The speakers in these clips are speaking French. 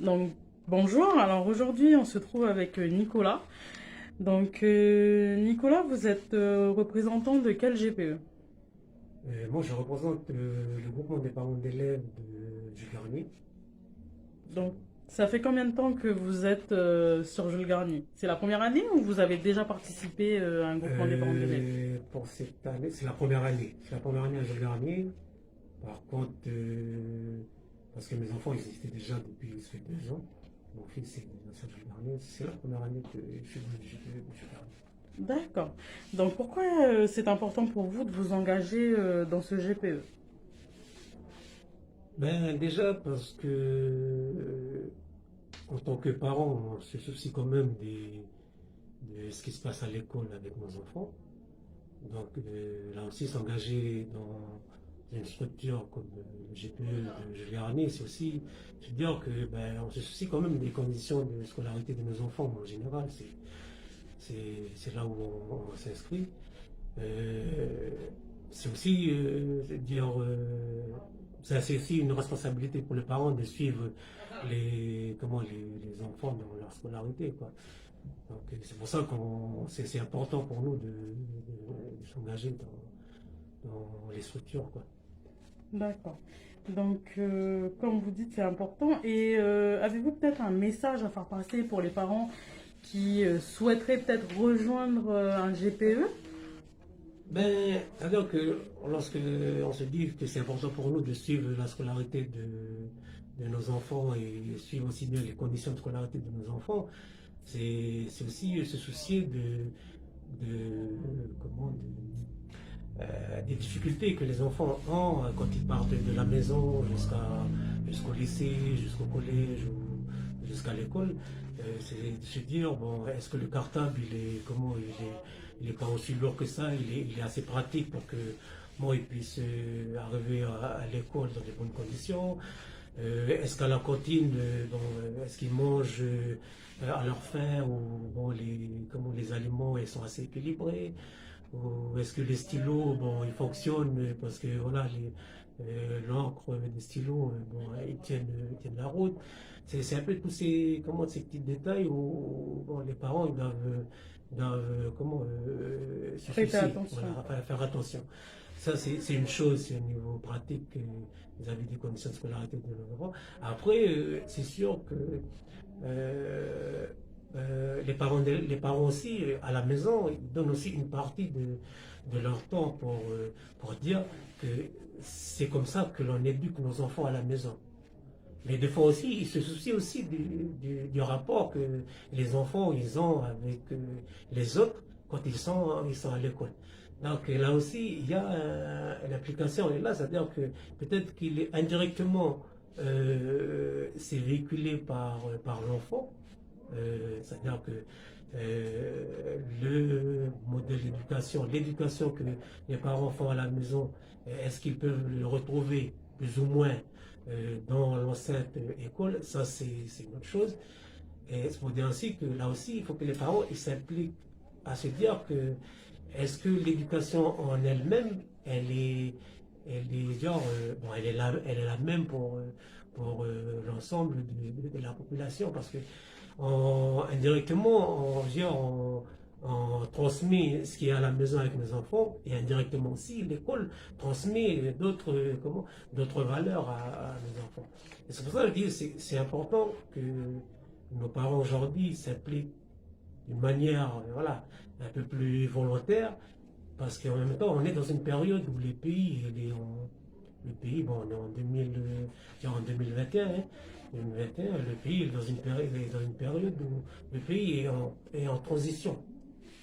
Donc, bonjour, alors aujourd'hui on se trouve avec Nicolas. Donc, Nicolas, vous êtes représentant de quel GPE? Moi, je représente le groupement des parents d'élèves du Garnier. Donc, ça fait combien de temps que vous êtes sur Jules Garnier? C'est la première année ou vous avez déjà participé à un groupement des parents d'élèves? Pour cette année, c'est la première année. C'est la première année à Jules Garnier. Par contre, parce que mes enfants, ils étaient déjà depuis ça fait 2 ans. Mon fils est sur Jules Garnier. C'est la première année que je suis venu de Jules Garnier. D'accord. Donc, pourquoi c'est important pour vous de vous engager dans ce GPE? Ben, déjà parce que, en tant que parent, on se soucie quand même de ce qui se passe à l'école avec nos enfants. Donc là aussi, s'engager dans une structure comme le GPE de Jules Garnier, c'est aussi se dire que on se soucie quand même des conditions de scolarité de nos enfants en général. C'est là où on s'inscrit. Euh, c'est aussi dire c'est aussi une responsabilité pour les parents de suivre les enfants dans leur scolarité, quoi. Donc c'est pour ça que c'est important pour nous de s'engager dans les structures, quoi. D'accord. Donc, comme vous dites, c'est important. Et avez-vous peut-être un message à faire passer pour les parents qui souhaiteraient peut-être rejoindre un GPE? C'est-à-dire que lorsque on se dit que c'est important pour nous de suivre la scolarité de nos enfants et suivre aussi bien les conditions de scolarité de nos enfants, c'est aussi se soucier de, comment, des difficultés que les enfants ont quand ils partent de la maison jusqu'au lycée, jusqu'au collège ou jusqu'à l'école. C'est de se dire, bon, est-ce que le cartable, il est pas aussi lourd que ça, il est assez pratique pour que moi, ils puissent arriver à l'école dans de bonnes conditions. Est-ce qu'à la cantine, est-ce qu'ils mangent à leur faim ou bon, les aliments ils sont assez équilibrés? Ou est-ce que les stylos, bon, ils fonctionnent parce que voilà, l'encre des stylos, bon, ils tiennent la route. C'est un peu tous ces petits détails où bon, les parents ils doivent se Prêtez soucier, attention, voilà, quoi. faire attention. Ça, c'est une chose, c'est au niveau pratique vis-à-vis des conditions de scolarité de nos enfants. Après, c'est sûr que euh, les parents aussi, à la maison, ils donnent aussi une partie de leur temps pour dire que c'est comme ça que l'on éduque nos enfants à la maison. Mais des fois aussi, ils se soucient aussi du rapport que les enfants ils ont avec les autres quand ils sont à l'école. Donc là aussi, il y a une application est là, c'est-à-dire que peut-être qu'il est indirectement c'est véhiculé par l'enfant, c'est-à-dire que le modèle d'éducation, l'éducation que les parents font à la maison, est-ce qu'ils peuvent le retrouver plus ou moins dans l'enceinte école? Ça, c'est une autre chose. Et c'est pour dire ainsi que là aussi, il faut que les parents ils s'impliquent à se dire que est-ce que l'éducation en elle-même, elle est genre, bon, elle est la même pour l'ensemble de la population parce que indirectement, on transmet ce qu'il y a à la maison avec nos enfants et indirectement aussi, l'école transmet d'autres valeurs à nos enfants. Et c'est pour ça que je dis c'est important que nos parents aujourd'hui s'impliquent d'une manière voilà, un peu plus volontaire parce qu'en même temps, on est dans une période où le pays, bon, on est en 2000, en 2021, hein, 2021, le pays est dans une période où le pays est en transition.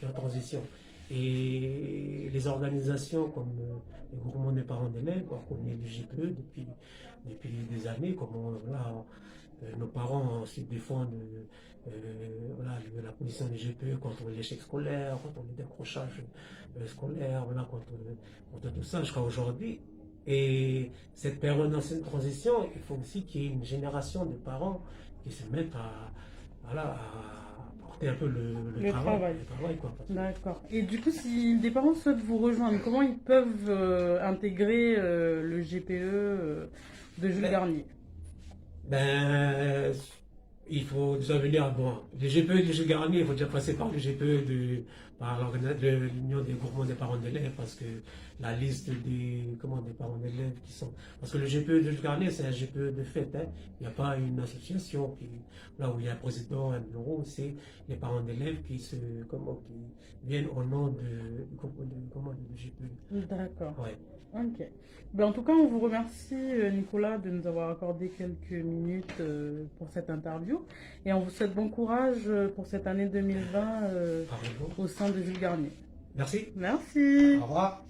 Est en transition. Et les organisations comme le groupement des parents d'élèves, on connaît le GPE depuis des années, voilà, nos parents se défendent voilà, la position des GPE contre l'échec scolaire, contre le décrochage scolaire, voilà, contre tout ça jusqu'à aujourd'hui. Et cette période d'ancienne transition, il faut aussi qu'il y ait une génération de parents qui se mettent voilà, à porter un peu Le travail. le travail quoi. D'accord. Et du coup, si des parents souhaitent vous rejoindre, comment ils peuvent intégrer le GPE de Jules Ben, Garnier? ben, il faut déjà venir, bon, le GPE de Jules Garnier, il faut déjà passer par le GPE par l'Union des groupements des parents d'élèves, parce que la liste des parents d'élèves qui sont, parce que le GPE de Jules Garnier, c'est un GPE de fait, hein. Il n'y a pas une association là où il y a un président, un bureau, c'est les parents d'élèves qui viennent au nom du GPE. D'accord. Ouais. Ok. Ben, en tout cas, on vous remercie, Nicolas, de nous avoir accordé quelques minutes pour cette interview. Et on vous souhaite bon courage pour cette année 2020 Par exemple. au sein de Jules Garnier. Merci. Merci. Au revoir.